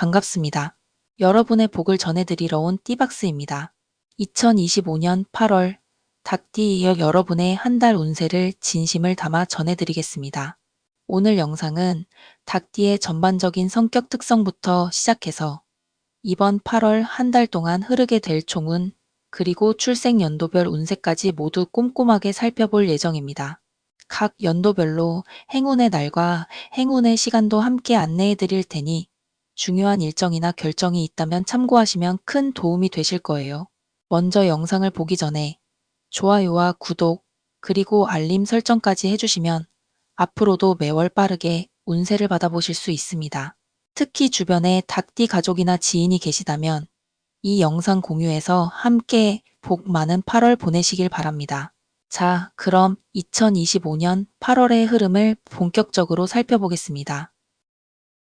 반갑습니다. 여러분의 복을 전해드리러 온 띠박스입니다. 2025년 8월 닭띠 여러분의 한 달 운세를 진심을 담아 전해드리겠습니다. 오늘 영상은 닭띠의 전반적인 성격 특성부터 시작해서 이번 8월 한 달 동안 흐르게 될 총운, 그리고 출생 연도별 운세까지 모두 꼼꼼하게 살펴볼 예정입니다. 각 연도별로 행운의 날과 행운의 시간도 함께 안내해 드릴 테니 중요한 일정이나 결정이 있다면 참고하시면 큰 도움이 되실 거예요. 먼저 영상을 보기 전에 좋아요와 구독, 그리고 알림 설정까지 해주시면 앞으로도 매월 빠르게 운세를 받아보실 수 있습니다. 특히 주변에 닭띠 가족이나 지인이 계시다면 이 영상 공유해서 함께 복 많은 8월 보내시길 바랍니다. 자, 그럼 2025년 8월의 흐름을 본격적으로 살펴보겠습니다.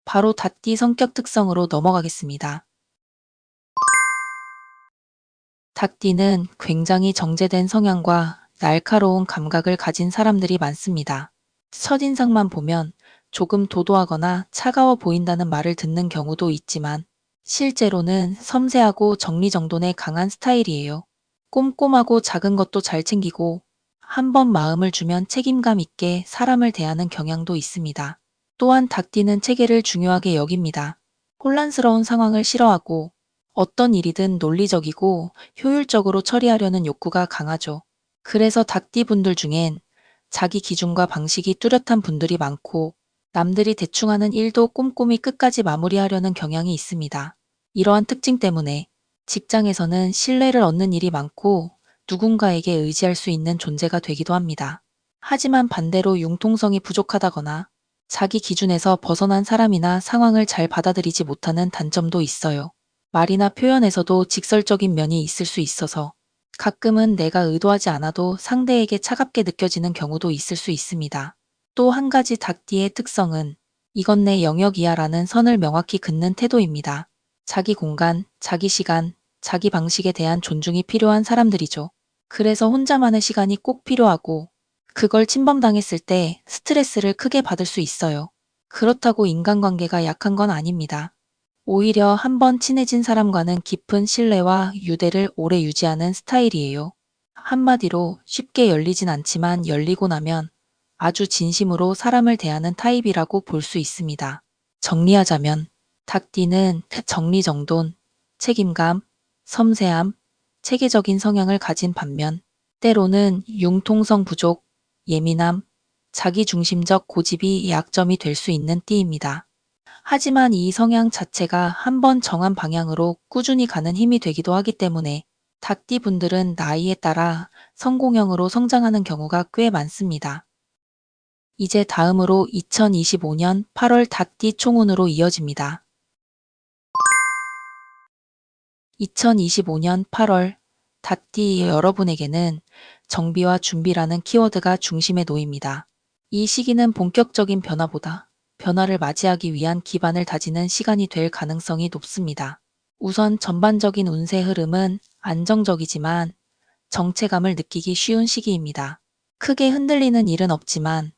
바로 닭띠 성격 특성으로 넘어가겠습니다. 닭띠는 굉장히 정제된 성향과 날카로운 감각을 가진 사람들이 많습니다. 첫인상만 보면 조금 도도하거나 차가워 보인다는 말을 듣는 경우도 있지만 실제로는 섬세하고 정리정돈에 강한 스타일이에요. 꼼꼼하고 작은 것도 잘 챙기고 한번 마음을 주면 책임감 있게 사람을 대하는 경향도 있습니다. 또한 닭띠는 체계를 중요하게 여깁니다. 혼란스러운 상황을 싫어하고 어떤 일이든 논리적이고 효율적으로 처리하려는 욕구가 강하죠. 그래서 닭띠 분들 중엔 자기 기준과 방식이 뚜렷한 분들이 많고 남들이 대충 하는 일도 꼼꼼히 끝까지 마무리하려는 경향이 있습니다. 이러한 특징 때문에 직장에서는 신뢰를 얻는 일이 많고 누군가에게 의지할 수 있는 존재가 되기도 합니다. 하지만 반대로 융통성이 부족하다거나 자기 기준에서 벗어난 사람이나 상황을 잘 받아들이지 못하는 단점도 있어요. 말이나 표현에서도 직설적인 면이 있을 수 있어서 가끔은 내가 의도하지 않아도 상대에게 차갑게 느껴지는 경우도 있을 수 있습니다. 또 한 가지 닭띠의 특성은 이건 내 영역이야 라는 선을 명확히 긋는 태도입니다. 자기 공간, 자기 시간, 자기 방식에 대한 존중이 필요한 사람들이죠. 그래서 혼자만의 시간이 꼭 필요하고 그걸 침범당했을 때 스트레스를 크게 받을 수 있어요. 그렇다고 인간관계가 약한 건 아닙니다. 오히려 한번 친해진 사람과는 깊은 신뢰와 유대를 오래 유지하는 스타일이에요. 한마디로 쉽게 열리진 않지만 열리고 나면 아주 진심으로 사람을 대하는 타입이라고 볼 수 있습니다. 정리하자면 닭띠는 정리정돈, 책임감, 섬세함, 체계적인 성향을 가진 반면 때로는 융통성 부족, 예민함, 자기중심적 고집이 약점이 될 수 있는 띠입니다. 하지만 이 성향 자체가 한번 정한 방향으로 꾸준히 가는 힘이 되기도 하기 때문에 닭띠 분들은 나이에 따라 성공형으로 성장하는 경우가 꽤 많습니다. 이제 다음으로 2025년 8월 닭띠 총운으로 이어집니다. 2025년 8월 닭띠 여러분에게는 정비와 준비라는 키워드가 중심에 놓입니다. 이 시기는 본격적인 변화보다 변화를 맞이하기 위한 기반을 다지는 시간이 될 가능성이 높습니다. 우선 전반적인 운세 흐름은 안정적이지만 정체감을 느끼기 쉬운 시기입니다. 크게 흔들리는 일은 없지만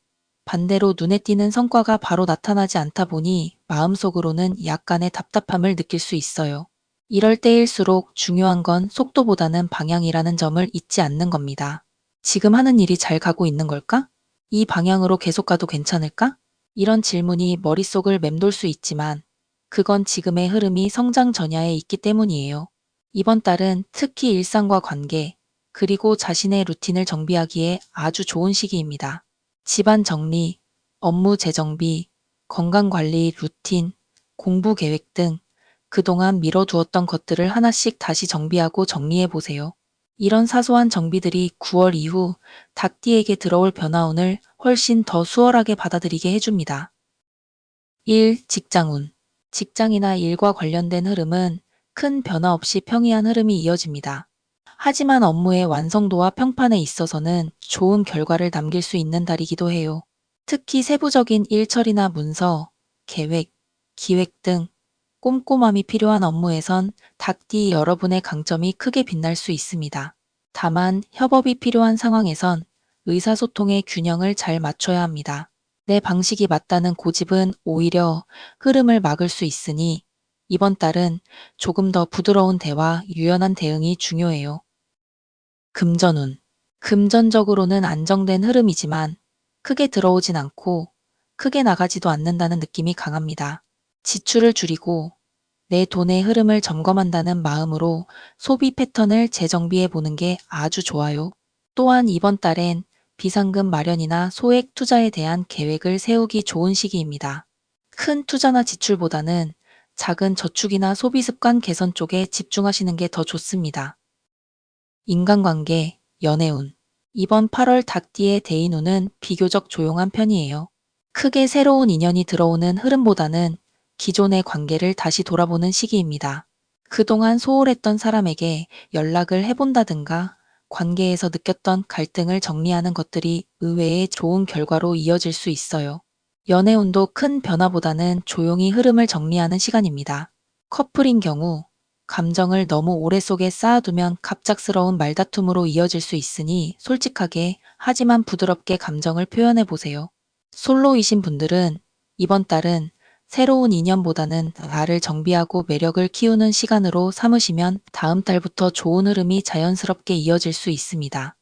반대로 눈에 띄는 성과가 바로 나타나지 않다 보니 마음속으로는 약간의 답답함을 느낄 수 있어요. 이럴 때일수록 중요한 건 속도보다는 방향이라는 점을 잊지 않는 겁니다. 지금 하는 일이 잘 가고 있는 걸까? 이 방향으로 계속 가도 괜찮을까? 이런 질문이 머릿속을 맴돌 수 있지만 그건 지금의 흐름이 성장 전야에 있기 때문이에요. 이번 달은 특히 일상과 관계, 그리고 자신의 루틴을 정비하기에 아주 좋은 시기입니다. 집안 정리, 업무 재정비, 건강관리 루틴, 공부 계획 등 그동안 미뤄두었던 것들을 하나씩 다시 정비하고 정리해 보세요. 이런 사소한 정비들이 9월 이후 닭띠에게 들어올 변화운을 훨씬 더 수월하게 받아들이게 해줍니다. 1. 직장운. 직장이나 일과 관련된 흐름은 큰 변화 없이 평이한 흐름이 이어집니다. 하지만 업무의 완성도와 평판에 있어서는 좋은 결과를 남길 수 있는 달이기도 해요. 특히 세부적인 일 처리나 문서, 계획, 기획 등 꼼꼼함이 필요한 업무에선 닭띠 여러분의 강점이 크게 빛날 수 있습니다. 다만 협업이 필요한 상황에선 의사소통의 균형을 잘 맞춰야 합니다. 내 방식이 맞다는 고집은 오히려 흐름을 막을 수 있으니 이번 달은 조금 더 부드러운 대화, 유연한 대응이 중요해요. 금전운. 금전적으로는 안정된 흐름이지만 크게 들어오진 않고 크게 나가지도 않는다는 느낌이 강합니다. 지출을 줄이고 내 돈의 흐름을 점검한다는 마음으로 소비 패턴을 재정비해 보는 게 아주 좋아요. 또한 이번 달엔 비상금 마련이나 소액 투자에 대한 계획을 세우기 좋은 시기입니다. 큰 투자나 지출보다는 작은 저축이나 소비 습관 개선 쪽에 집중하시는 게 더 좋습니다. 인간관계, 연애운. 이번 8월 닭띠의 대인운은 비교적 조용한 편이에요. 크게 새로운 인연이 들어오는 흐름보다는 기존의 관계를 다시 돌아보는 시기입니다. 그동안 소홀했던 사람에게 연락을 해본다든가 관계에서 느꼈던 갈등을 정리하는 것들이 의외의 좋은 결과로 이어질 수 있어요. 연애운도 큰 변화보다는 조용히 흐름을 정리하는 시간입니다. 커플인 경우 감정을 너무 오래 속에 쌓아두면 갑작스러운 말다툼으로 이어질 수 있으니 솔직하게 하지만 부드럽게 감정을 표현해 보세요. 솔로이신 분들은 이번 달은 새로운 인연보다는 나를 정비하고 매력을 키우는 시간으로 삼으시면 다음 달부터 좋은 흐름이 자연스럽게 이어질 수 있습니다.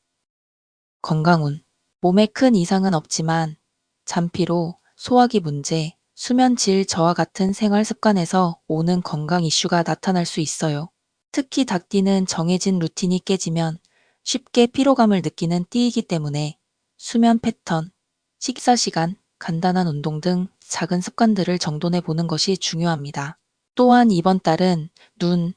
건강운. 몸에 큰 이상은 없지만 잠피로, 소화기 문제, 수면 질 저하 같은 생활 습관에서 오는 건강 이슈가 나타날 수 있어요. 특히 닭띠는 정해진 루틴이 깨지면 쉽게 피로감을 느끼는 띠이기 때문에 수면 패턴, 식사 시간, 간단한 운동 등 작은 습관들을 정돈해 보는 것이 중요합니다. 또한 이번 달은 눈,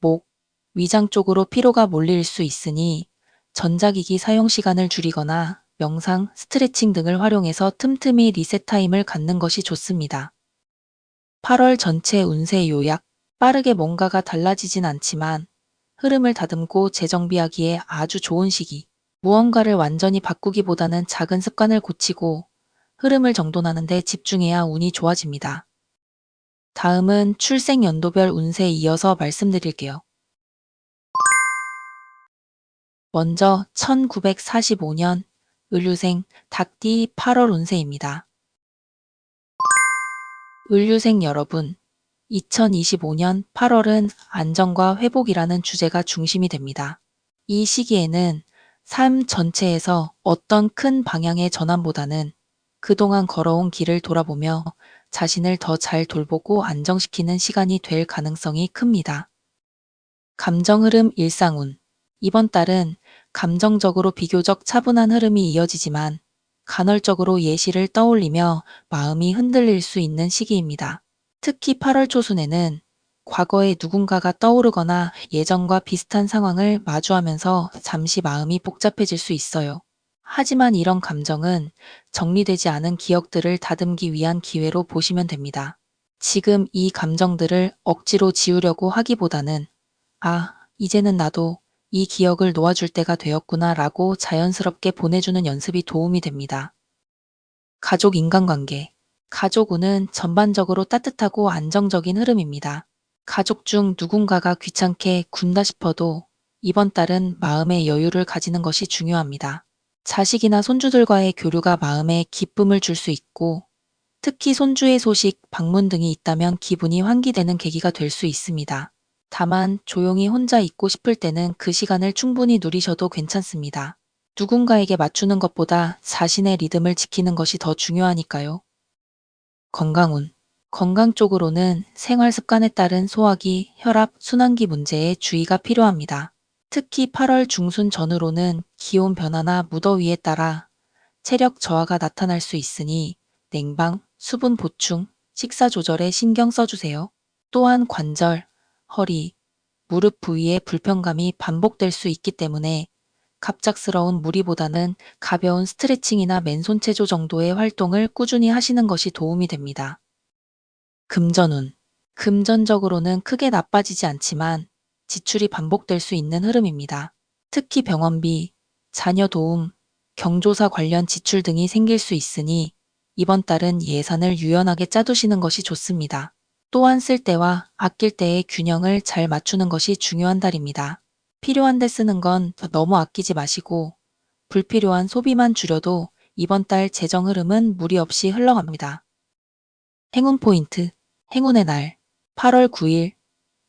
목, 위장 쪽으로 피로가 몰릴 수 있으니 전자기기 사용 시간을 줄이거나 명상, 스트레칭 등을 활용해서 틈틈이 리셋 타임을 갖는 것이 좋습니다. 8월 전체 운세 요약. 빠르게 뭔가가 달라지진 않지만 흐름을 다듬고 재정비하기에 아주 좋은 시기. 무언가를 완전히 바꾸기보다는 작은 습관을 고치고 흐름을 정돈하는 데 집중해야 운이 좋아집니다. 다음은 출생 연도별 운세에 이어서 말씀드릴게요. 먼저 1945년 을류생 닭띠 8월 운세입니다. 을류생 여러분, 2025년 8월은 안정과 회복이라는 주제가 중심이 됩니다. 이 시기에는 삶 전체에서 어떤 큰 방향의 전환보다는 그동안 걸어온 길을 돌아보며 자신을 더 잘 돌보고 안정시키는 시간이 될 가능성이 큽니다. 감정 흐름 일상운. 이번 달은 감정적으로 비교적 차분한 흐름이 이어지지만 간헐적으로 예시를 떠올리며 마음이 흔들릴 수 있는 시기입니다. 특히 8월 초순에는 과거에 누군가가 떠오르거나 예전과 비슷한 상황을 마주하면서 잠시 마음이 복잡해질 수 있어요. 하지만 이런 감정은 정리되지 않은 기억들을 다듬기 위한 기회로 보시면 됩니다. 지금 이 감정들을 억지로 지우려고 하기보다는 이제는 나도 이 기억을 놓아줄 때가 되었구나 라고 자연스럽게 보내주는 연습이 도움이 됩니다. 가족 인간관계. 가족운은 전반적으로 따뜻하고 안정적인 흐름입니다. 가족 중 누군가가 귀찮게 군다 싶어도 이번 달은 마음의 여유를 가지는 것이 중요합니다. 자식이나 손주들과의 교류가 마음에 기쁨을 줄 수 있고 특히 손주의 소식, 방문 등이 있다면 기분이 환기되는 계기가 될 수 있습니다. 다만 조용히 혼자 있고 싶을 때는 그 시간을 충분히 누리셔도 괜찮습니다. 누군가에게 맞추는 것보다 자신의 리듬을 지키는 것이 더 중요하니까요. 건강운. 건강 쪽으로는 생활 습관에 따른 소화기, 혈압, 순환기 문제에 주의가 필요합니다. 특히 8월 중순 전후로는 기온 변화나 무더위에 따라 체력 저하가 나타날 수 있으니 냉방, 수분 보충, 식사 조절에 신경 써주세요. 또한 관절, 허리, 무릎 부위의 불편감이 반복될 수 있기 때문에 갑작스러운 무리보다는 가벼운 스트레칭이나 맨손 체조 정도의 활동을 꾸준히 하시는 것이 도움이 됩니다. 금전운. 금전적으로는 크게 나빠지지 않지만 지출이 반복될 수 있는 흐름입니다. 특히 병원비, 자녀 도움, 경조사 관련 지출 등이 생길 수 있으니 이번 달은 예산을 유연하게 짜두시는 것이 좋습니다. 또한 쓸 때와 아낄 때의 균형을 잘 맞추는 것이 중요한 달입니다. 필요한 데 쓰는 건 너무 아끼지 마시고 불필요한 소비만 줄여도 이번 달 재정 흐름은 무리 없이 흘러갑니다. 행운 포인트, 행운의 날. 8월 9일,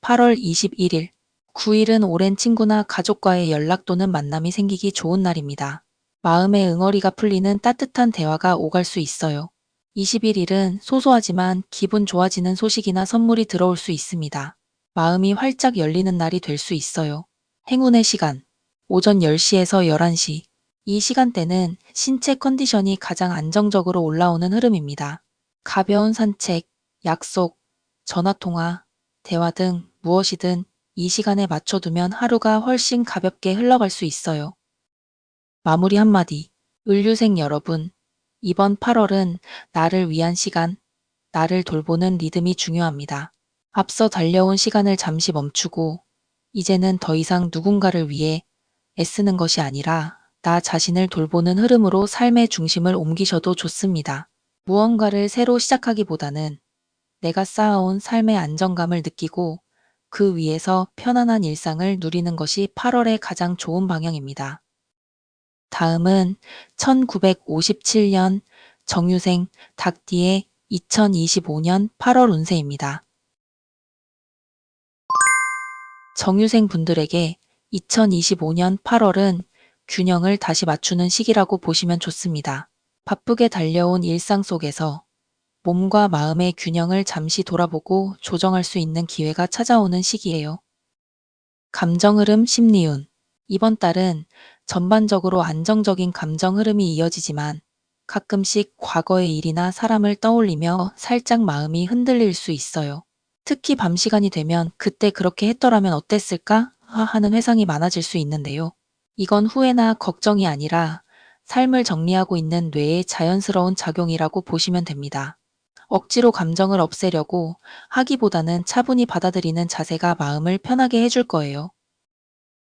8월 21일. 9일은 오랜 친구나 가족과의 연락 또는 만남이 생기기 좋은 날입니다. 마음의 응어리가 풀리는 따뜻한 대화가 오갈 수 있어요. 21일은 소소하지만 기분 좋아지는 소식이나 선물이 들어올 수 있습니다. 마음이 활짝 열리는 날이 될 수 있어요. 행운의 시간. 오전 10시에서 11시. 이 시간대는 신체 컨디션이 가장 안정적으로 올라오는 흐름입니다. 가벼운 산책, 약속, 전화통화, 대화 등 무엇이든 이 시간에 맞춰두면 하루가 훨씬 가볍게 흘러갈 수 있어요. 마무리 한마디. 을류생 여러분, 이번 8월은 나를 위한 시간, 나를 돌보는 리듬이 중요합니다. 앞서 달려온 시간을 잠시 멈추고, 이제는 더 이상 누군가를 위해 애쓰는 것이 아니라 나 자신을 돌보는 흐름으로 삶의 중심을 옮기셔도 좋습니다. 무언가를 새로 시작하기보다는 내가 쌓아온 삶의 안정감을 느끼고 그 위에서 편안한 일상을 누리는 것이 8월의 가장 좋은 방향입니다. 다음은 1957년 정유생 닭띠의 2025년 8월 운세입니다. 정유생 분들에게 2025년 8월은 균형을 다시 맞추는 시기라고 보시면 좋습니다. 바쁘게 달려온 일상 속에서 몸과 마음의 균형을 잠시 돌아보고 조정할 수 있는 기회가 찾아오는 시기예요. 감정 흐름 심리운. 이번 달은 전반적으로 안정적인 감정 흐름이 이어지지만 가끔씩 과거의 일이나 사람을 떠올리며 살짝 마음이 흔들릴 수 있어요. 특히 밤 시간이 되면 그때 그렇게 했더라면 어땠을까 하는 회상이 많아질 수 있는데요. 이건 후회나 걱정이 아니라 삶을 정리하고 있는 뇌의 자연스러운 작용이라고 보시면 됩니다. 억지로 감정을 없애려고 하기보다는 차분히 받아들이는 자세가 마음을 편하게 해줄 거예요.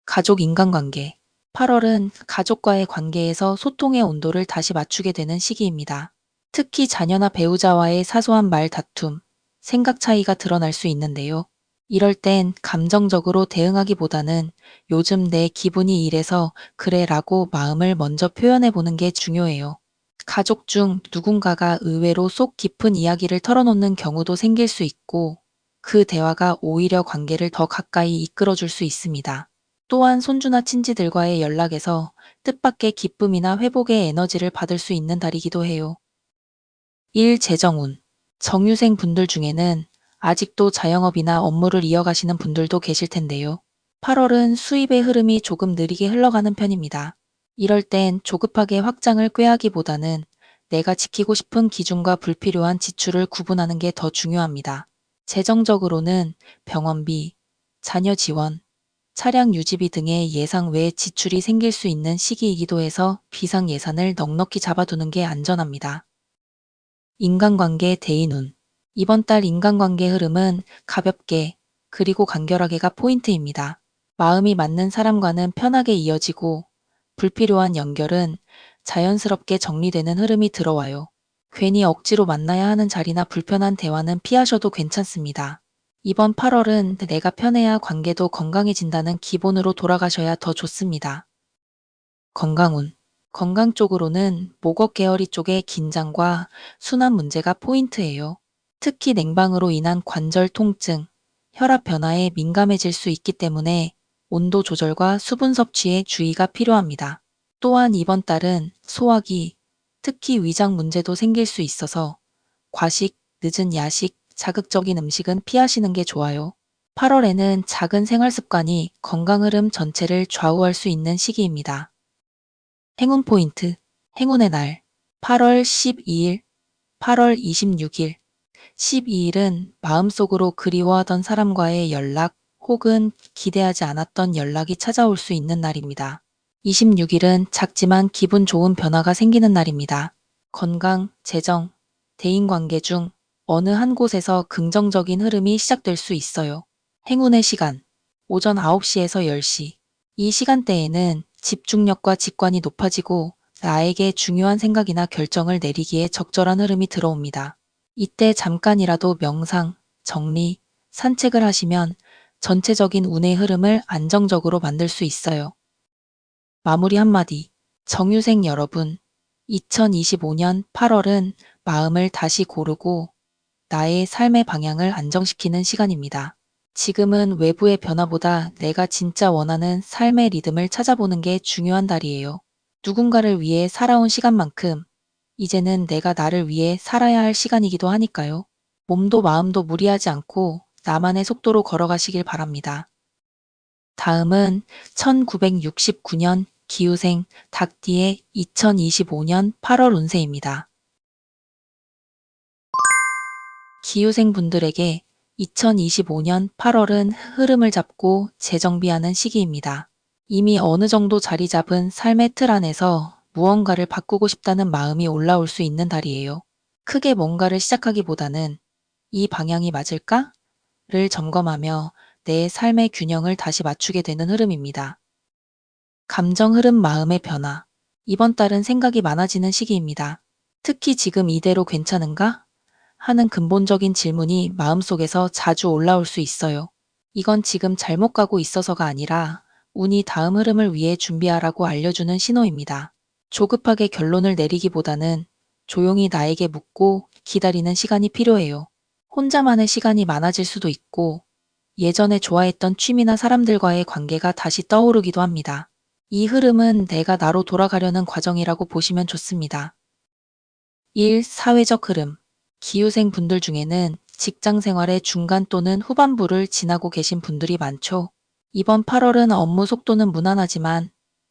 가족 인간관계. 8월은 가족과의 관계에서 소통의 온도를 다시 맞추게 되는 시기입니다. 특히 자녀나 배우자와의 사소한 말 다툼, 생각 차이가 드러날 수 있는데요. 이럴 땐 감정적으로 대응하기보다는 요즘 내 기분이 이래서 그래 라고 마음을 먼저 표현해 보는 게 중요해요. 가족 중 누군가가 의외로 속 깊은 이야기를 털어놓는 경우도 생길 수 있고 그 대화가 오히려 관계를 더 가까이 이끌어줄 수 있습니다. 또한 손주나 친지들과의 연락에서 뜻밖의 기쁨이나 회복의 에너지를 받을 수 있는 달이기도 해요. 일 재정운. 정유생 분들 중에는 아직도 자영업이나 업무를 이어가시는 분들도 계실 텐데요. 8월은 수입의 흐름이 조금 느리게 흘러가는 편입니다. 이럴 땐 조급하게 확장을 꾀하기보다는 내가 지키고 싶은 기준과 불필요한 지출을 구분하는 게 더 중요합니다. 재정적으로는 병원비, 자녀 지원, 차량 유지비 등의 예상 외 지출이 생길 수 있는 시기이기도 해서 비상 예산을 넉넉히 잡아두는 게 안전합니다. 인간관계 대인운. 이번 달 인간관계 흐름은 가볍게 그리고 간결하게가 포인트입니다. 마음이 맞는 사람과는 편하게 이어지고 불필요한 연결은 자연스럽게 정리되는 흐름이 들어와요. 괜히 억지로 만나야 하는 자리나 불편한 대화는 피하셔도 괜찮습니다. 이번 8월은 내가 편해야 관계도 건강해진다는 기본으로 돌아가셔야 더 좋습니다. 건강운. 건강 쪽으로는 목억 계어리 쪽의 긴장과 순환 문제가 포인트예요. 특히 냉방으로 인한 관절 통증, 혈압 변화에 민감해질 수 있기 때문에 온도 조절과 수분 섭취에 주의가 필요합니다. 또한 이번 달은 소화기, 특히 위장 문제도 생길 수 있어서 과식, 늦은 야식, 자극적인 음식은 피하시는 게 좋아요. 8월에는 작은 생활 습관이 건강 흐름 전체를 좌우할 수 있는 시기입니다. 행운 포인트, 행운의 날, 8월 12일, 8월 26일. 12일은 마음속으로 그리워하던 사람과의 연락 혹은 기대하지 않았던 연락이 찾아올 수 있는 날입니다. 26일은 작지만 기분 좋은 변화가 생기는 날입니다. 건강, 재정, 대인관계 중 어느 한 곳에서 긍정적인 흐름이 시작될 수 있어요. 행운의 시간, 오전 9시에서 10시. 이 시간대에는 집중력과 직관이 높아지고 나에게 중요한 생각이나 결정을 내리기에 적절한 흐름이 들어옵니다. 이때 잠깐이라도 명상, 정리, 산책을 하시면 전체적인 운의 흐름을 안정적으로 만들 수 있어요. 마무리 한마디. 정유생 여러분, 2025년 8월은 마음을 다시 고르고 나의 삶의 방향을 안정시키는 시간입니다. 지금은 외부의 변화보다 내가 진짜 원하는 삶의 리듬을 찾아보는 게 중요한 달이에요. 누군가를 위해 살아온 시간만큼 이제는 내가 나를 위해 살아야 할 시간이기도 하니까요. 몸도 마음도 무리하지 않고 나만의 속도로 걸어가시길 바랍니다. 다음은 1969년 기후생 닭띠의 2025년 8월 운세입니다. 기후생 분들에게 2025년 8월은 흐름을 잡고 재정비하는 시기입니다. 이미 어느 정도 자리 잡은 삶의 틀 안에서 무언가를 바꾸고 싶다는 마음이 올라올 수 있는 달이에요. 크게 뭔가를 시작하기보다는 이 방향이 맞을까? 를 점검하며 내 삶의 균형을 다시 맞추게 되는 흐름입니다. 감정 흐름 마음의 변화. 이번 달은 생각이 많아지는 시기입니다. 특히 지금 이대로 괜찮은가? 하는 근본적인 질문이 마음속에서 자주 올라올 수 있어요. 이건 지금 잘못 가고 있어서가 아니라 운이 다음 흐름을 위해 준비하라고 알려주는 신호입니다. 조급하게 결론을 내리기보다는 조용히 나에게 묻고 기다리는 시간이 필요해요. 혼자만의 시간이 많아질 수도 있고 예전에 좋아했던 취미나 사람들과의 관계가 다시 떠오르기도 합니다. 이 흐름은 내가 나로 돌아가려는 과정이라고 보시면 좋습니다. 1. 사회적 흐름. 기후생 분들 중에는 직장 생활의 중간 또는 후반부를 지나고 계신 분들이 많죠. 이번 8월은 업무 속도는 무난하지만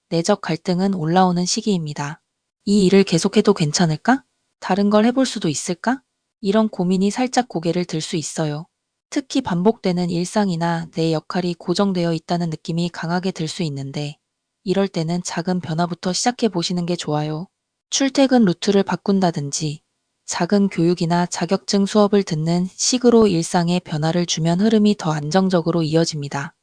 내적 갈등은 올라오는 시기입니다. 이 일을 계속해도 괜찮을까? 다른 걸 해볼 수도 있을까? 이런 고민이 살짝 고개를 들 수 있어요. 특히 반복되는 일상이나 내 역할이 고정되어 있다는 느낌이 강하게 들 수 있는데 이럴 때는 작은 변화부터 시작해 보시는 게 좋아요. 출퇴근 루트를 바꾼다든지 작은 교육이나 자격증 수업을 듣는 식으로 일상에 변화를 주면 흐름이 더 안정적으로 이어집니다.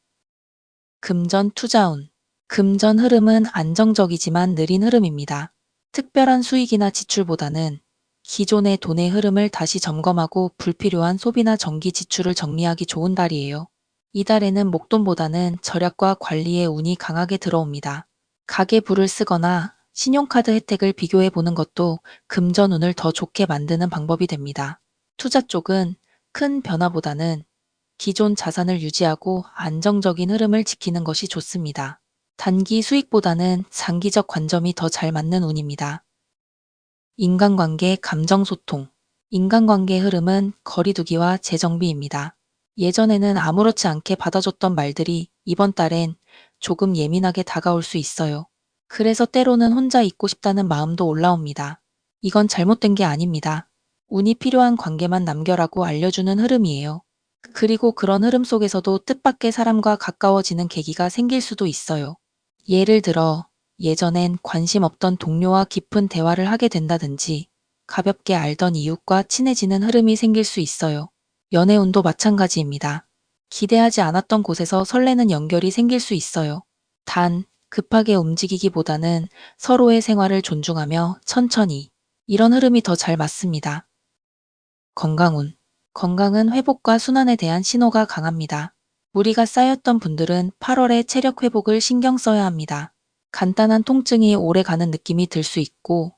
금전 투자운. 금전 흐름은 안정적이지만 느린 흐름입니다. 특별한 수익이나 지출보다는 기존의 돈의 흐름을 다시 점검하고 불필요한 소비나 정기 지출을 정리하기 좋은 달이에요. 이달에는 목돈보다는 절약과 관리의 운이 강하게 들어옵니다. 가계부를 쓰거나 신용카드 혜택을 비교해 보는 것도 금전운을 더 좋게 만드는 방법이 됩니다. 투자 쪽은 큰 변화보다는 기존 자산을 유지하고 안정적인 흐름을 지키는 것이 좋습니다. 단기 수익보다는 장기적 관점이 더 잘 맞는 운입니다. 인간관계 감정소통. 인간관계 흐름은 거리두기와 재정비입니다. 예전에는 아무렇지 않게 받아줬던 말들이 이번 달엔 조금 예민하게 다가올 수 있어요. 그래서 때로는 혼자 있고 싶다는 마음도 올라옵니다. 이건 잘못된 게 아닙니다. 운이 필요한 관계만 남겨라고 알려주는 흐름이에요. 그리고 그런 흐름 속에서도 뜻밖의 사람과 가까워지는 계기가 생길 수도 있어요. 예를 들어 예전엔 관심 없던 동료와 깊은 대화를 하게 된다든지 가볍게 알던 이웃과 친해지는 흐름이 생길 수 있어요. 연애운도 마찬가지입니다. 기대하지 않았던 곳에서 설레는 연결이 생길 수 있어요. 단, 급하게 움직이기보다는 서로의 생활을 존중하며 천천히. 이런 흐름이 더 잘 맞습니다. 건강운. 건강은 회복과 순환에 대한 신호가 강합니다. 무리가 쌓였던 분들은 8월에 체력 회복을 신경 써야 합니다. 간단한 통증이 오래 가는 느낌이 들 수 있고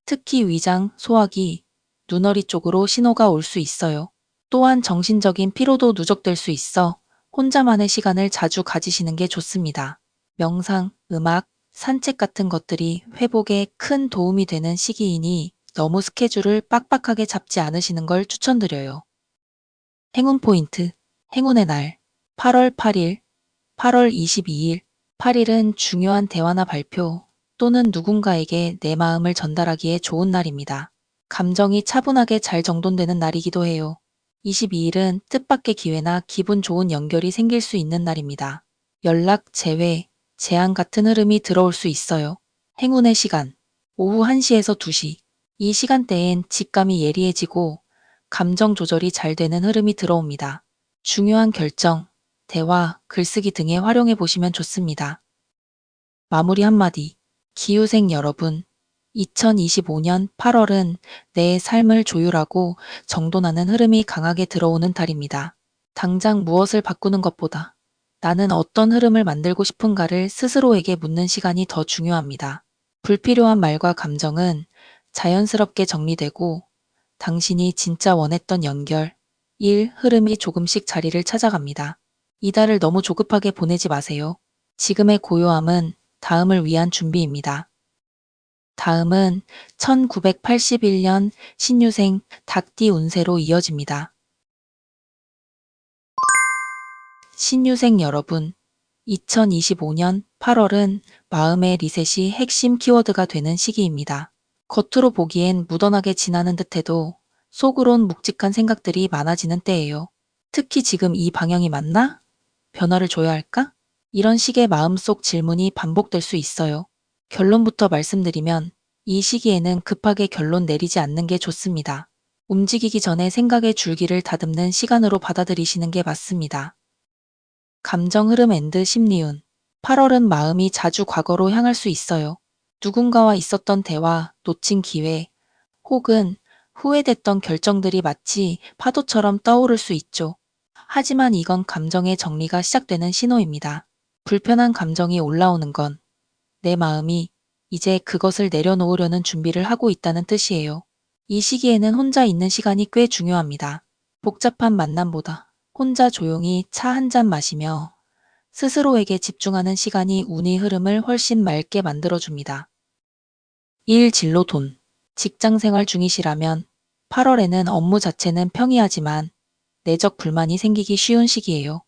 특히 위장, 소화기, 눈허리 쪽으로 신호가 올 수 있어요. 또한 정신적인 피로도 누적될 수 있어 혼자만의 시간을 자주 가지시는 게 좋습니다. 명상, 음악, 산책 같은 것들이 회복에 큰 도움이 되는 시기이니 너무 스케줄을 빡빡하게 잡지 않으시는 걸 추천드려요. 행운 포인트, 행운의 날, 8월 8일, 8월 22일, 8일은 중요한 대화나 발표 또는 누군가에게 내 마음을 전달하기에 좋은 날입니다. 감정이 차분하게 잘 정돈되는 날이기도 해요. 22일은 뜻밖의 기회나 기분 좋은 연결이 생길 수 있는 날입니다. 연락, 재회, 제안 같은 흐름이 들어올 수 있어요. 행운의 시간, 오후 1시에서 2시. 이 시간대엔 직감이 예리해지고 감정 조절이 잘 되는 흐름이 들어옵니다. 중요한 결정, 대화, 글쓰기 등에 활용해 보시면 좋습니다. 마무리 한마디. 기후생 여러분, 2025년 8월은 내 삶을 조율하고 정돈하는 흐름이 강하게 들어오는 달입니다. 당장 무엇을 바꾸는 것보다 나는 어떤 흐름을 만들고 싶은가를 스스로에게 묻는 시간이 더 중요합니다. 불필요한 말과 감정은 자연스럽게 정리되고 당신이 진짜 원했던 연결. 1. 흐름이 조금씩 자리를 찾아갑니다. 이달을 너무 조급하게 보내지 마세요. 지금의 고요함은 다음을 위한 준비입니다. 다음은 1981년 신유생 닭띠 운세로 이어집니다. 신유생 여러분, 2025년 8월은 마음의 리셋이 핵심 키워드가 되는 시기입니다. 겉으로 보기엔 무던하게 지나는 듯해도 속으론 묵직한 생각들이 많아지는 때예요. 특히 지금 이 방향이 맞나? 변화를 줘야 할까? 이런 식의 마음속 질문이 반복될 수 있어요. 결론부터 말씀드리면 이 시기에는 급하게 결론 내리지 않는 게 좋습니다. 움직이기 전에 생각의 줄기를 다듬는 시간으로 받아들이시는 게 맞습니다. 감정 흐름 앤드 심리운. 8월은 마음이 자주 과거로 향할 수 있어요. 누군가와 있었던 대화, 놓친 기회, 혹은 후회됐던 결정들이 마치 파도처럼 떠오를 수 있죠. 하지만 이건 감정의 정리가 시작되는 신호입니다. 불편한 감정이 올라오는 건 내 마음이 이제 그것을 내려놓으려는 준비를 하고 있다는 뜻이에요. 이 시기에는 혼자 있는 시간이 꽤 중요합니다. 복잡한 만남보다 혼자 조용히 차 한 잔 마시며 스스로에게 집중하는 시간이 운의 흐름을 훨씬 맑게 만들어줍니다. 일 진로 돈. 직장 생활 중이시라면 8월에는 업무 자체는 평이하지만 내적 불만이 생기기 쉬운 시기예요.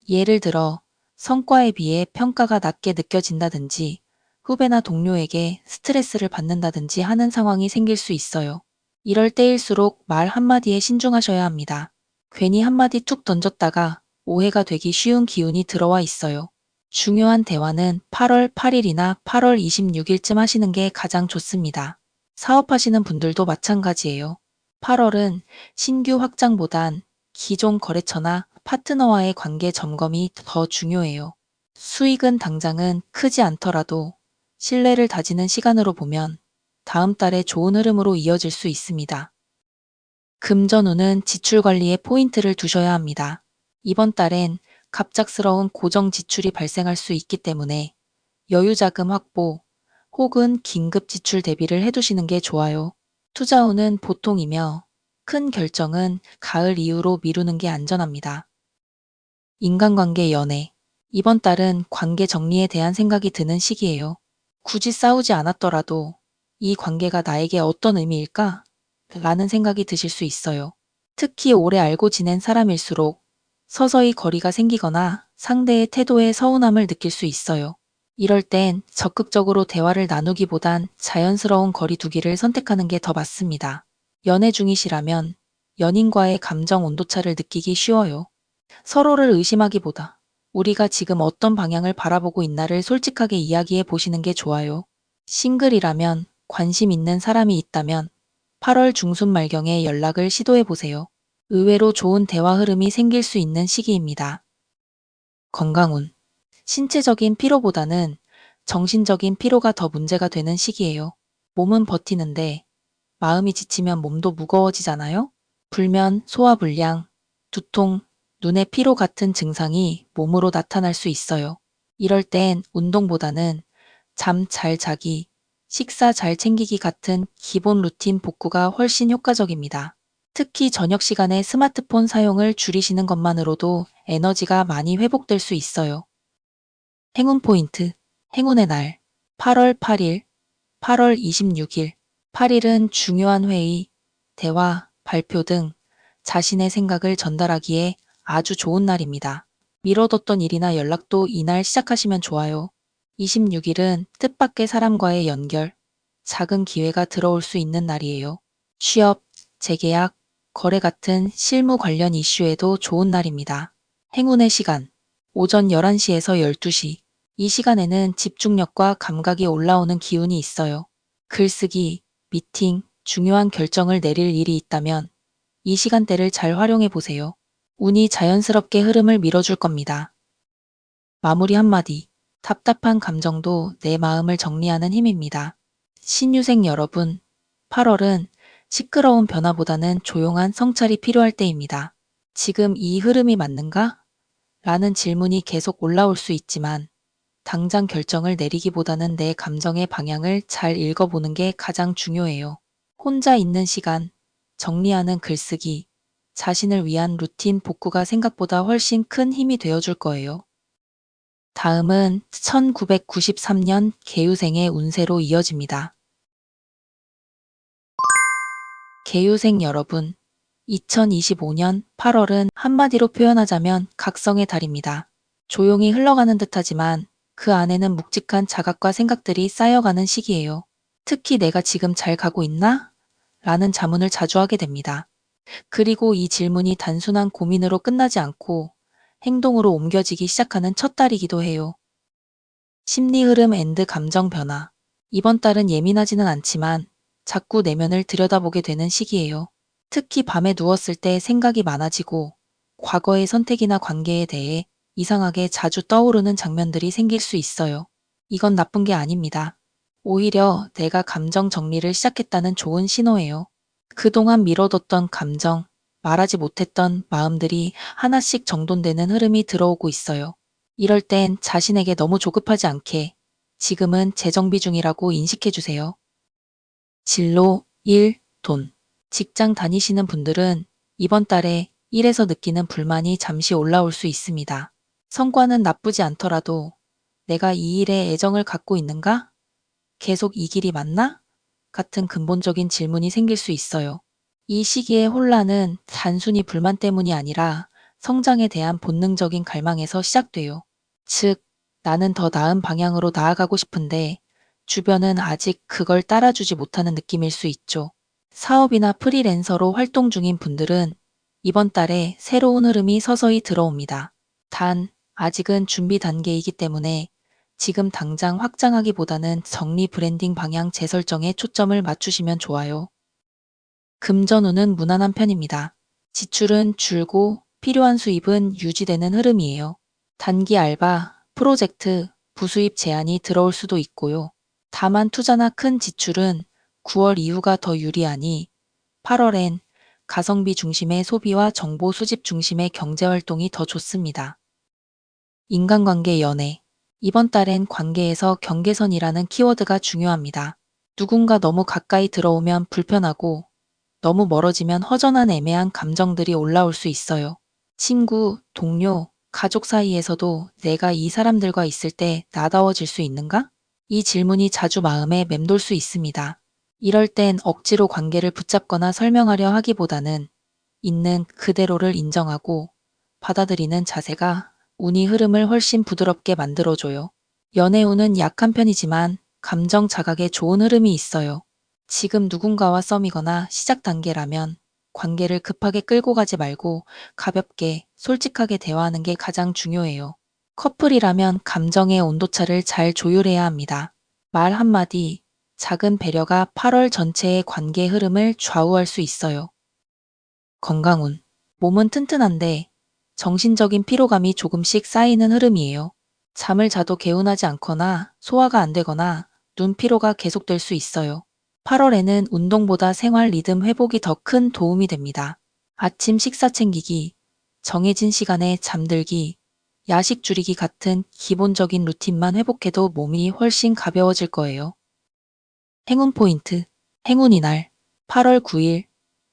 예를 들어 성과에 비해 평가가 낮게 느껴진다든지 후배나 동료에게 스트레스를 받는다든지 하는 상황이 생길 수 있어요. 이럴 때일수록 말 한마디에 신중하셔야 합니다. 괜히 한마디 툭 던졌다가 오해가 되기 쉬운 기운이 들어와 있어요. 중요한 대화는 8월 8일이나 8월 26일쯤 하시는 게 가장 좋습니다. 사업하시는 분들도 마찬가지예요. 8월은 신규 확장보단 기존 거래처나 파트너와의 관계 점검이 더 중요해요. 수익은 당장은 크지 않더라도 신뢰를 다지는 시간으로 보면 다음 달에 좋은 흐름으로 이어질 수 있습니다. 금전운은 지출 관리에 포인트를 두셔야 합니다. 이번 달엔 갑작스러운 고정 지출이 발생할 수 있기 때문에 여유자금 확보 혹은 긴급 지출 대비를 해두시는 게 좋아요. 투자운은 보통이며 큰 결정은 가을 이후로 미루는 게 안전합니다. 인간관계 연애. 이번 달은 관계 정리에 대한 생각이 드는 시기예요. 굳이 싸우지 않았더라도 이 관계가 나에게 어떤 의미일까? 라는 생각이 드실 수 있어요. 특히 오래 알고 지낸 사람일수록 서서히 거리가 생기거나 상대의 태도에 서운함을 느낄 수 있어요. 이럴 땐 적극적으로 대화를 나누기보단 자연스러운 거리 두기를 선택하는 게 더 맞습니다. 연애 중이시라면 연인과의 감정 온도차를 느끼기 쉬워요. 서로를 의심하기보다 우리가 지금 어떤 방향을 바라보고 있나를 솔직하게 이야기해 보시는 게 좋아요. 싱글이라면 관심 있는 사람이 있다면 8월 중순 말경에 연락을 시도해 보세요. 의외로 좋은 대화 흐름이 생길 수 있는 시기입니다. 건강운. 신체적인 피로보다는 정신적인 피로가 더 문제가 되는 시기예요. 몸은 버티는데 마음이 지치면 몸도 무거워지잖아요? 불면, 소화불량, 두통, 눈의 피로 같은 증상이 몸으로 나타날 수 있어요. 이럴 땐 운동보다는 잠 잘 자기, 식사 잘 챙기기 같은 기본 루틴 복구가 훨씬 효과적입니다. 특히 저녁 시간에 스마트폰 사용을 줄이시는 것만으로도 에너지가 많이 회복될 수 있어요. 행운 포인트, 행운의 날, 8월 8일, 8월 26일. 8일은 중요한 회의, 대화, 발표 등 자신의 생각을 전달하기에 아주 좋은 날입니다. 미뤄뒀던 일이나 연락도 이날 시작하시면 좋아요. 26일은 뜻밖의 사람과의 연결, 작은 기회가 들어올 수 있는 날이에요. 취업, 재계약, 거래 같은 실무 관련 이슈에도 좋은 날입니다. 행운의 시간, 오전 11시에서 12시. 이 시간에는 집중력과 감각이 올라오는 기운이 있어요. 글쓰기, 미팅, 중요한 결정을 내릴 일이 있다면 이 시간대를 잘 활용해 보세요. 운이 자연스럽게 흐름을 밀어줄 겁니다. 마무리 한마디. 답답한 감정도 내 마음을 정리하는 힘입니다. 신유생 여러분, 8월은 시끄러운 변화보다는 조용한 성찰이 필요할 때입니다. 지금 이 흐름이 맞는가? 라는 질문이 계속 올라올 수 있지만 당장 결정을 내리기보다는 내 감정의 방향을 잘 읽어보는 게 가장 중요해요. 혼자 있는 시간, 정리하는 글쓰기, 자신을 위한 루틴 복구가 생각보다 훨씬 큰 힘이 되어줄 거예요. 다음은 1993년 개유생의 운세로 이어집니다. 개유생 여러분, 2025년 8월은 한마디로 표현하자면 각성의 달입니다. 조용히 흘러가는 듯하지만 그 안에는 묵직한 자각과 생각들이 쌓여가는 시기예요. 특히 내가 지금 잘 가고 있나? 라는 자문을 자주 하게 됩니다. 그리고 이 질문이 단순한 고민으로 끝나지 않고 행동으로 옮겨지기 시작하는 첫 달이기도 해요. 심리 흐름 앤드 감정 변화. 이번 달은 예민하지는 않지만 자꾸 내면을 들여다보게 되는 시기예요. 특히 밤에 누웠을 때 생각이 많아지고 과거의 선택이나 관계에 대해 이상하게 자주 떠오르는 장면들이 생길 수 있어요. 이건 나쁜 게 아닙니다. 오히려 내가 감정 정리를 시작했다는 좋은 신호예요. 그동안 미뤄뒀던 감정, 말하지 못했던 마음들이 하나씩 정돈되는 흐름이 들어오고 있어요. 이럴 땐 자신에게 너무 조급하지 않게 지금은 재정비 중이라고 인식해 주세요. 진로, 일, 돈. 직장 다니시는 분들은 이번 달에 일에서 느끼는 불만이 잠시 올라올 수 있습니다. 성과는 나쁘지 않더라도 내가 이 일에 애정을 갖고 있는가? 계속 이 길이 맞나? 같은 근본적인 질문이 생길 수 있어요. 이 시기의 혼란은 단순히 불만 때문이 아니라 성장에 대한 본능적인 갈망에서 시작돼요. 즉, 나는 더 나은 방향으로 나아가고 싶은데 주변은 아직 그걸 따라주지 못하는 느낌일 수 있죠. 사업이나 프리랜서로 활동 중인 분들은 이번 달에 새로운 흐름이 서서히 들어옵니다. 단, 아직은 준비 단계이기 때문에 지금 당장 확장하기보다는 정리 브랜딩 방향 재설정에 초점을 맞추시면 좋아요. 금전운은 무난한 편입니다. 지출은 줄고 필요한 수입은 유지되는 흐름이에요. 단기 알바, 프로젝트, 부수입 제한이 들어올 수도 있고요. 다만 투자나 큰 지출은 9월 이후가 더 유리하니 8월엔 가성비 중심의 소비와 정보 수집 중심의 경제활동이 더 좋습니다. 인간관계 연애. 이번 달엔 관계에서 경계선이라는 키워드가 중요합니다. 누군가 너무 가까이 들어오면 불편하고 너무 멀어지면 허전한 애매한 감정들이 올라올 수 있어요. 친구, 동료, 가족 사이에서도 내가 이 사람들과 있을 때 나다워질 수 있는가? 이 질문이 자주 마음에 맴돌 수 있습니다. 이럴 땐 억지로 관계를 붙잡거나 설명하려 하기보다는 있는 그대로를 인정하고 받아들이는 자세가 운이 흐름을 훨씬 부드럽게 만들어줘요. 연애운은 약한 편이지만 감정 자각에 좋은 흐름이 있어요. 지금 누군가와 썸이거나 시작 단계라면 관계를 급하게 끌고 가지 말고 가볍게 솔직하게 대화하는 게 가장 중요해요. 커플이라면 감정의 온도차를 잘 조율해야 합니다. 말 한마디, 작은 배려가 8월 전체의 관계 흐름을 좌우할 수 있어요. 건강운. 몸은 튼튼한데 정신적인 피로감이 조금씩 쌓이는 흐름이에요. 잠을 자도 개운하지 않거나 소화가 안 되거나 눈 피로가 계속될 수 있어요. 8월에는 운동보다 생활 리듬 회복이 더 큰 도움이 됩니다. 아침 식사 챙기기, 정해진 시간에 잠들기, 야식 줄이기 같은 기본적인 루틴만 회복해도 몸이 훨씬 가벼워질 거예요. 행운 포인트, 행운의 날, 8월 9일,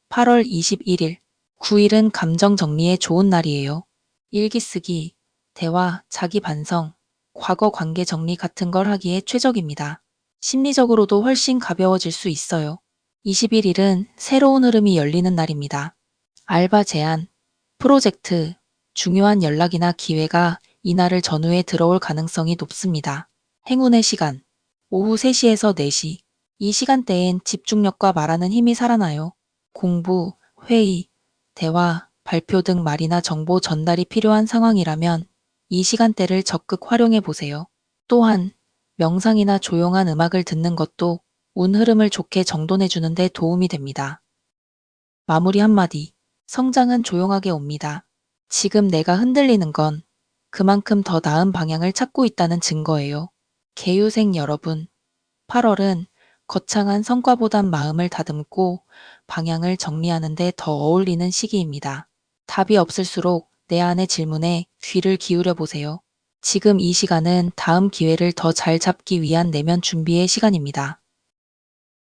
8월 21일. 9일은 감정 정리에 좋은 날이에요. 일기 쓰기, 대화, 자기 반성, 과거 관계 정리 같은 걸 하기에 최적입니다. 심리적으로도 훨씬 가벼워질 수 있어요. 21일은 새로운 흐름이 열리는 날입니다. 알바 제안, 프로젝트, 중요한 연락이나 기회가 이날을 전후에 들어올 가능성이 높습니다. 행운의 시간, 오후 3시에서 4시. 이 시간대엔 집중력과 말하는 힘이 살아나요. 공부, 회의, 대화, 발표 등 말이나 정보 전달이 필요한 상황이라면 이 시간대를 적극 활용해 보세요. 또한 명상이나 조용한 음악을 듣는 것도 운 흐름을 좋게 정돈해 주는데 도움이 됩니다. 마무리 한마디. 성장은 조용하게 옵니다. 지금 내가 흔들리는 건 그만큼 더 나은 방향을 찾고 있다는 증거예요. 개유생 여러분, 8월은 거창한 성과보단 마음을 다듬고 방향을 정리하는 데 더 어울리는 시기입니다. 답이 없을수록 내 안의 질문에 귀를 기울여 보세요. 지금 이 시간은 다음 기회를 더 잘 잡기 위한 내면 준비의 시간입니다.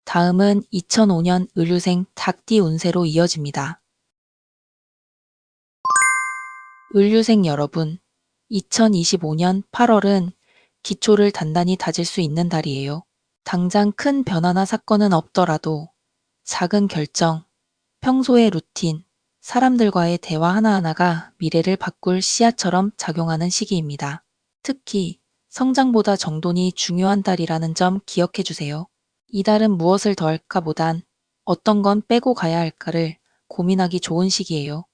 다음은 2005년 을류생 닭띠 운세로 이어집니다. 을류생 여러분, 2025년 8월은 기초를 단단히 다질 수 있는 달이에요. 당장 큰 변화나 사건은 없더라도 작은 결정, 평소의 루틴, 사람들과의 대화 하나하나가 미래를 바꿀 씨앗처럼 작용하는 시기입니다. 특히 성장보다 정돈이 중요한 달이라는 점 기억해 주세요. 이달은 무엇을 더 할까 보단 어떤 건 빼고 가야 할까를 고민하기 좋은 시기예요.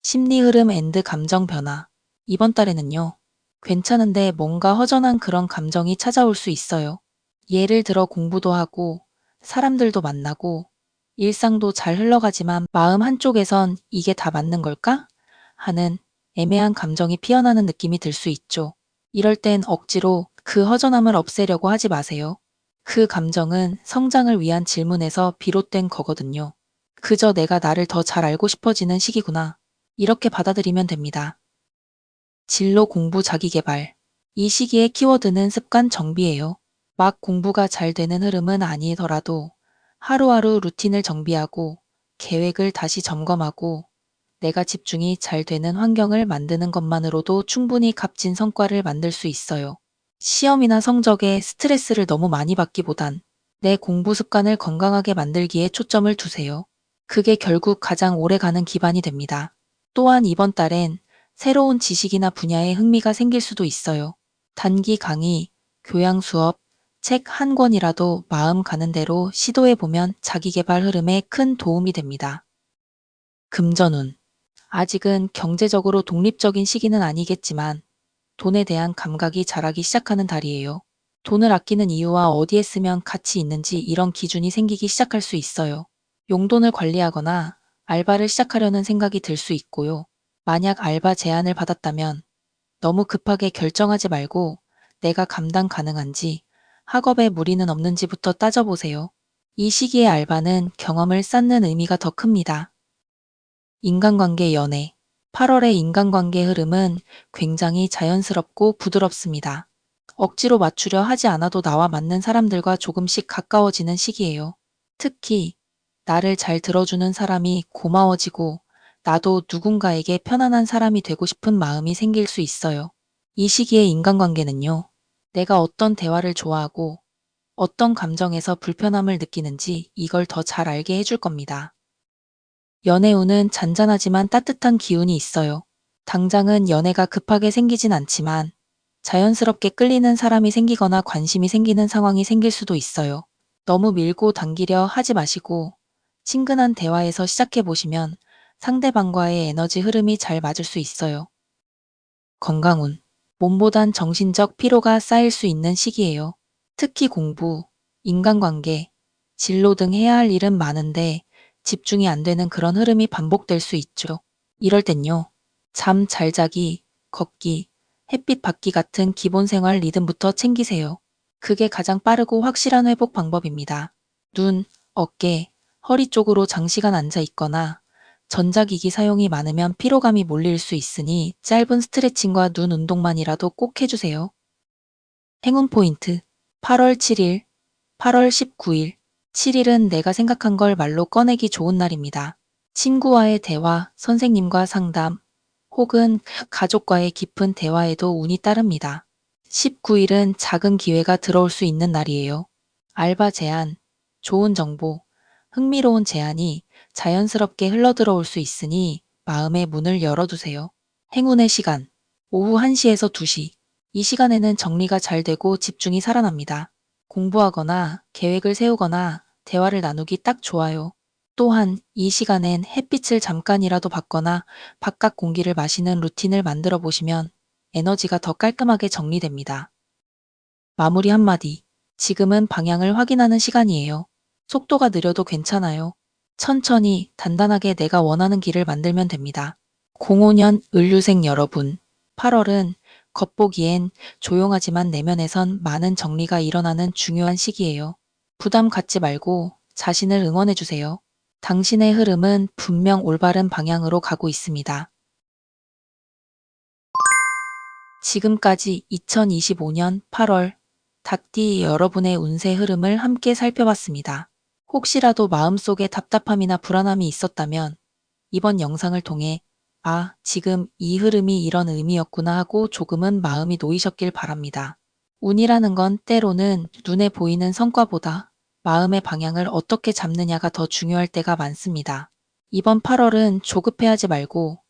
심리 흐름 앤드 감정 변화. 이번 달에는요, 괜찮은데 뭔가 허전한 그런 감정이 찾아올 수 있어요. 예를 들어 공부도 하고, 사람들도 만나고, 일상도 잘 흘러가지만 마음 한쪽에선 이게 다 맞는 걸까? 하는 애매한 감정이 피어나는 느낌이 들 수 있죠. 이럴 땐 억지로 그 허전함을 없애려고 하지 마세요. 그 감정은 성장을 위한 질문에서 비롯된 거거든요. 그저 내가 나를 더 잘 알고 싶어지는 시기구나. 이렇게 받아들이면 됩니다. 진로 공부 자기계발. 이 시기의 키워드는 습관 정비예요. 막 공부가 잘 되는 흐름은 아니더라도 하루하루 루틴을 정비하고 계획을 다시 점검하고 내가 집중이 잘 되는 환경을 만드는 것만으로도 충분히 값진 성과를 만들 수 있어요. 시험이나 성적에 스트레스를 너무 많이 받기보단 내 공부 습관을 건강하게 만들기에 초점을 두세요. 그게 결국 가장 오래가는 기반이 됩니다. 또한 이번 달엔 새로운 지식이나 분야에 흥미가 생길 수도 있어요. 단기 강의, 교양 수업, 책 한 권이라도 마음 가는 대로 시도해보면 자기계발 흐름에 큰 도움이 됩니다. 금전운. 아직은 경제적으로 독립적인 시기는 아니겠지만 돈에 대한 감각이 자라기 시작하는 달이에요. 돈을 아끼는 이유와 어디에 쓰면 가치 있는지 이런 기준이 생기기 시작할 수 있어요. 용돈을 관리하거나 알바를 시작하려는 생각이 들 수 있고요. 만약 알바 제안을 받았다면 너무 급하게 결정하지 말고 내가 감당 가능한지, 학업에 무리는 없는지부터 따져보세요. 이 시기의 알바는 경험을 쌓는 의미가 더 큽니다. 인간관계 연애. 8월의 인간관계 흐름은 굉장히 자연스럽고 부드럽습니다. 억지로 맞추려 하지 않아도 나와 맞는 사람들과 조금씩 가까워지는 시기예요. 특히 나를 잘 들어주는 사람이 고마워지고 나도 누군가에게 편안한 사람이 되고 싶은 마음이 생길 수 있어요. 이 시기의 인간관계는요, 내가 어떤 대화를 좋아하고 어떤 감정에서 불편함을 느끼는지 이걸 더 잘 알게 해줄 겁니다. 연애운은 잔잔하지만 따뜻한 기운이 있어요. 당장은 연애가 급하게 생기진 않지만 자연스럽게 끌리는 사람이 생기거나 관심이 생기는 상황이 생길 수도 있어요. 너무 밀고 당기려 하지 마시고 친근한 대화에서 시작해 보시면 상대방과의 에너지 흐름이 잘 맞을 수 있어요. 건강운. 몸보단 정신적 피로가 쌓일 수 있는 시기예요. 특히 공부, 인간관계, 진로 등 해야 할 일은 많은데 집중이 안 되는 그런 흐름이 반복될 수 있죠. 이럴 땐요, 잠 잘 자기, 걷기, 햇빛 받기 같은 기본 생활 리듬부터 챙기세요. 그게 가장 빠르고 확실한 회복 방법입니다. 눈, 어깨, 허리 쪽으로 장시간 앉아 있거나 전자기기 사용이 많으면 피로감이 몰릴 수 있으니 짧은 스트레칭과 눈 운동만이라도 꼭 해주세요. 행운 포인트. 8월 7일, 8월 19일. 7일은 내가 생각한 걸 말로 꺼내기 좋은 날입니다. 친구와의 대화, 선생님과 상담, 혹은 가족과의 깊은 대화에도 운이 따릅니다. 19일은 작은 기회가 들어올 수 있는 날이에요. 알바 제안, 좋은 정보, 흥미로운 제안이 자연스럽게 흘러들어올 수 있으니 마음의 문을 열어두세요. 행운의 시간, 오후 1시에서 2시. 이 시간에는 정리가 잘 되고 집중이 살아납니다. 공부하거나 계획을 세우거나 대화를 나누기 딱 좋아요. 또한 이 시간엔 햇빛을 잠깐이라도 받거나 바깥 공기를 마시는 루틴을 만들어 보시면 에너지가 더 깔끔하게 정리됩니다. 마무리 한마디. 지금은 방향을 확인하는 시간이에요. 속도가 느려도 괜찮아요. 천천히 단단하게 내가 원하는 길을 만들면 됩니다. 05년 을류생 여러분, 8월은 겉보기엔 조용하지만 내면에선 많은 정리가 일어나는 중요한 시기예요. 부담 갖지 말고 자신을 응원해 주세요. 당신의 흐름은 분명 올바른 방향으로 가고 있습니다. 지금까지 2025년 8월 닭띠 여러분의 운세 흐름을 함께 살펴봤습니다. 혹시라도 마음속에 답답함이나 불안함이 있었다면 이번 영상을 통해 아, 지금 이 흐름이 이런 의미였구나 하고 조금은 마음이 놓이셨길 바랍니다. 운이라는 건 때로는 눈에 보이는 성과보다 마음의 방향을 어떻게 잡느냐가 더 중요할 때가 많습니다. 이번 8월은 조급해하지 말고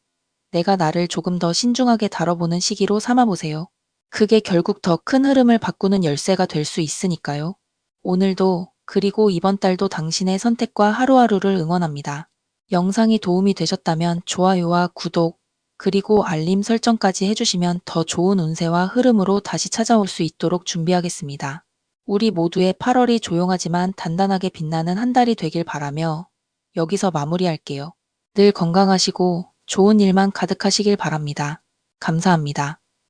내가 나를 조금 더 신중하게 다뤄보는 시기로 삼아보세요. 그게 결국 더 큰 흐름을 바꾸는 열쇠가 될 수 있으니까요. 오늘도 그리고 이번 달도 당신의 선택과 하루하루를 응원합니다. 영상이 도움이 되셨다면 좋아요와 구독, 그리고 알림 설정까지 해주시면 더 좋은 운세와 흐름으로 다시 찾아올 수 있도록 준비하겠습니다. 우리 모두의 8월이 조용하지만 단단하게 빛나는 한 달이 되길 바라며 여기서 마무리할게요. 늘 건강하시고 좋은 일만 가득하시길 바랍니다. 감사합니다.